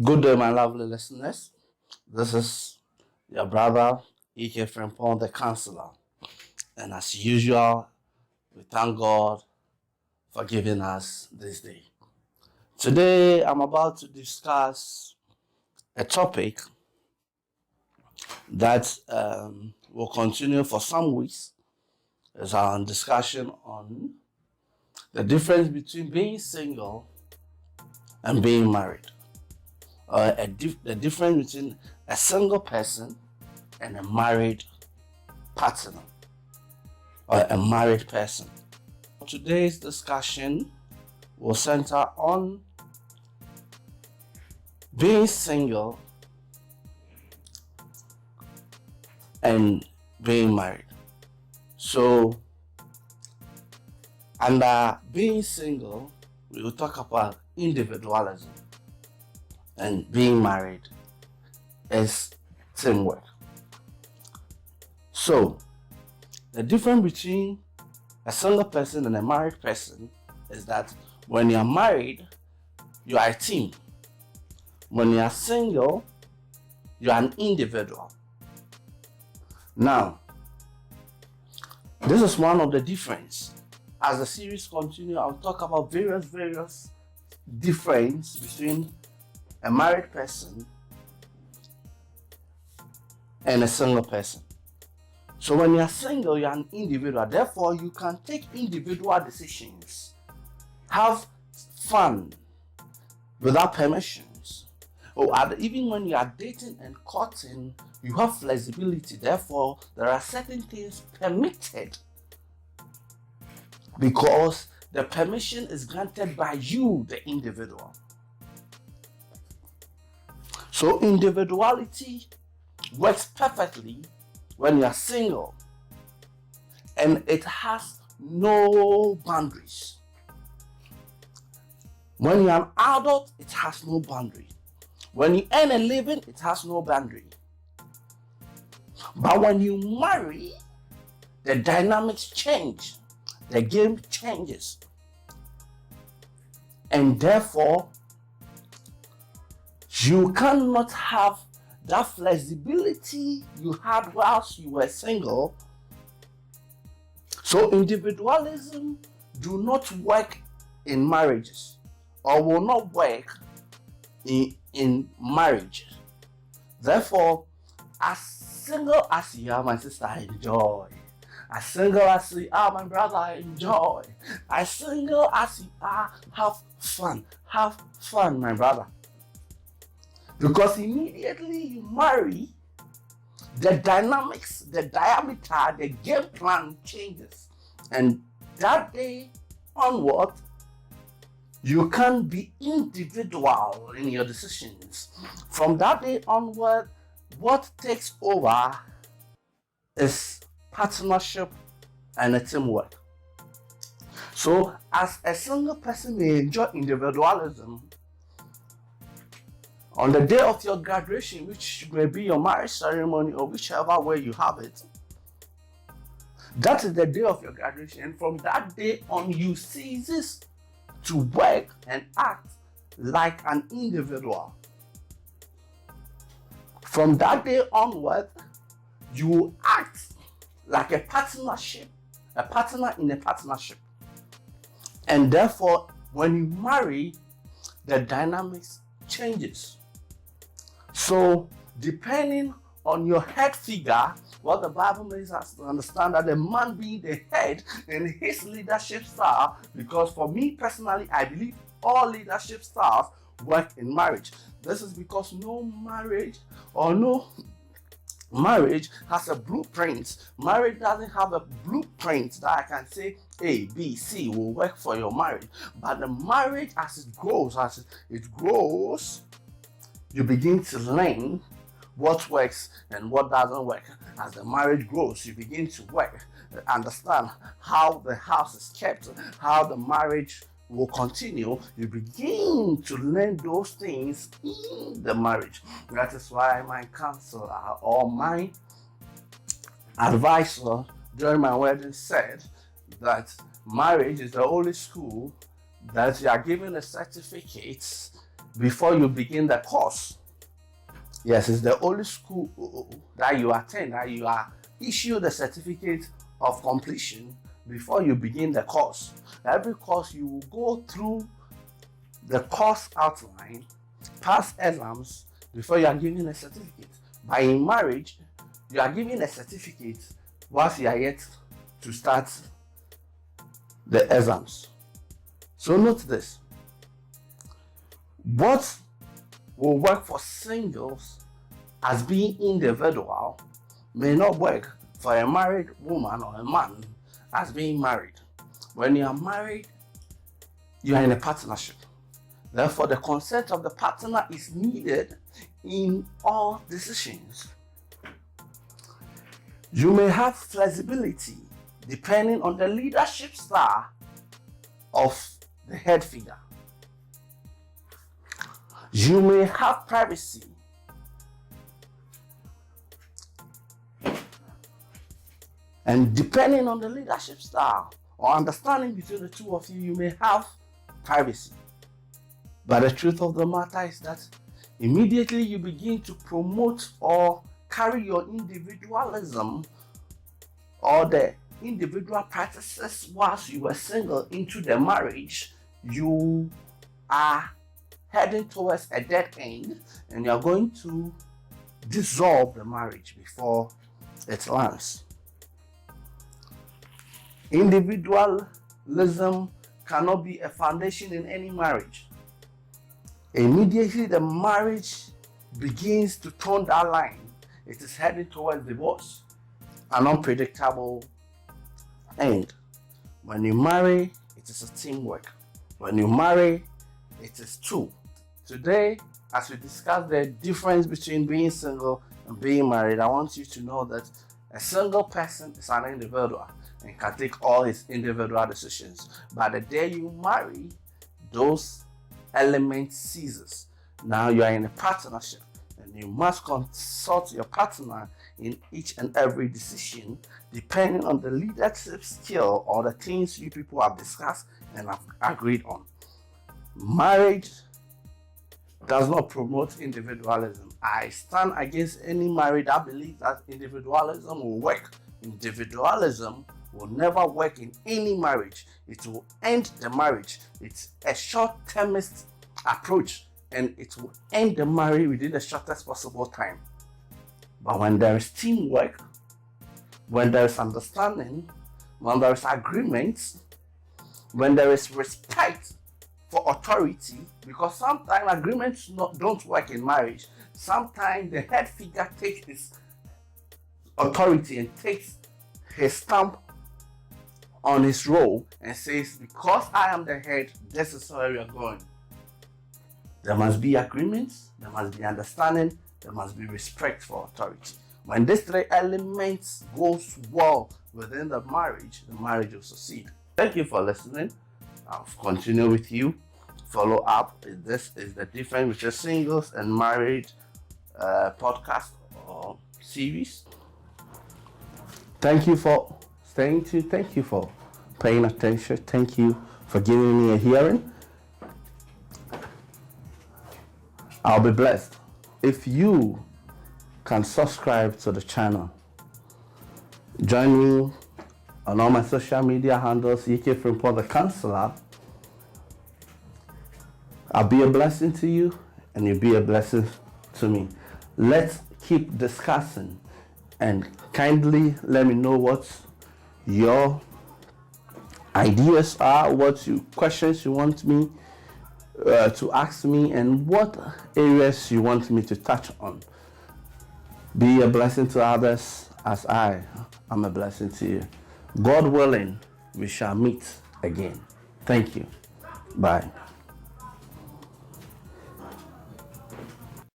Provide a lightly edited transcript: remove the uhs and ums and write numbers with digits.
Good day, my lovely listeners. This is your brother, E.K. Frimpong, the counselor. And as usual, we thank God for giving us this day. Today, I'm about to discuss a topic that will continue for some weeks. It's our discussion on the difference between being single and being married. The difference between a single person and a married partner or a married person. Today's discussion will center on being single and being married. So, under being single, we will talk about individualism, and being married is teamwork. So, the difference between a single person and a married person is that when you're married, you are a team. When you are single, you are an individual. Now, this is one of the differences. As the series continues, I'll talk about various differences between a married person and a single person. So when you're single, you're an individual. Therefore, you can take individual decisions, have fun without permissions. Even when you are dating and courting, you have flexibility. Therefore, there are certain things permitted because the permission is granted by you, the individual. So individuality works perfectly when you are single, and it has no boundaries. When you are an adult, it has no boundary. When you earn a living, it has no boundary. But when you marry, the dynamics change. The game changes. And therefore, you cannot have that flexibility you had whilst you were single. So individualism do not work in marriages, or will not work in marriage. Therefore, as single as you are, my sister, enjoy. As single as you are, my brother, enjoy. As single as you are, have fun. Have fun, my brother. Because immediately you marry, the dynamics, the diameter, the game plan changes. And that day onward, you can be individual in your decisions. From that day onward, what takes over is partnership and a teamwork. So, as a single person may enjoy individualism, on the day of your graduation, which may be your marriage ceremony or whichever way you have it, that is the day of your graduation. And from that day on, you ceases to work and act like an individual. From that day onward, you act like a partner in a partnership. And therefore, when you marry, the dynamics changes. So, depending on your head figure, what the Bible makes us to understand that the man being the head in his leadership style, because for me personally, I believe all leadership styles work in marriage. This is because no marriage has a blueprint. Marriage doesn't have a blueprint that I can say A, B, C will work for your marriage. But the marriage, as it grows, you begin to learn what works and what doesn't work. As the marriage grows, you begin to understand how the house is kept, how the marriage will continue. You begin to learn those things in the marriage. That is why my counselor or my advisor during my wedding said that marriage is the only school that you are given a certificate before you begin the course. Yes, it's the only school that you attend, that you are issued a certificate of completion before you begin the course. Every course you will go through the course outline, pass exams before you are given a certificate. But in marriage, you are given a certificate whilst you are yet to start the exams. So note this. What will work for singles as being individual may not work for a married woman or a man as being married. When you are married, you are in a partnership. Therefore, the consent of the partner is needed in all decisions. You may have flexibility depending on the leadership style of the head figure. You may have privacy. And depending on the leadership style or understanding between the two of you, you may have privacy. But the truth of the matter is that immediately you begin to promote or carry your individualism or the individual practices whilst you were single into the marriage, you are heading towards a dead end, and you're going to dissolve the marriage before it lands. Individualism cannot be a foundation in any marriage. Immediately the marriage begins to turn that line, it is heading towards divorce, an unpredictable end. When you marry, it is a teamwork. When you marry, it is two. Today, as we discuss the difference between being single and being married, I want you to know that a single person is an individual and can take all his individual decisions. But the day you marry, those elements ceases. Now you are in a partnership, and you must consult your partner in each and every decision depending on the leadership skill or the things you people have discussed and have agreed on. Marriage does not promote individualism. I stand against any marriage that believes that individualism will work. Individualism will never work in any marriage. It will end the marriage. It's a short-termist approach, and it will end the marriage within the shortest possible time. But when there is teamwork, when there is understanding, when there is agreement, when there is respect for authority, because sometimes agreements don't work in marriage. Sometimes the head figure takes his authority and takes his stamp on his role and says, because I am the head, this is where we are going. There must be agreements, there must be understanding, there must be respect for authority. When these three elements goes well within the marriage will succeed. Thank you for listening. I'll continue with you. Follow up. This is the difference between singles and married podcast or series. Thank you for staying tuned. Thank you for paying attention. Thank you for giving me a hearing. I'll be blessed if you can subscribe to the channel. Join me on all my social media handles, UK Frimpong the Counselor. I'll be a blessing to you, and you'll be a blessing to me. Let's keep discussing, and kindly let me know what your ideas are, what questions you want me to ask me, and what areas you want me to touch on. Be a blessing to others as I am a blessing to you. God willing, we shall meet again. Thank you. Bye.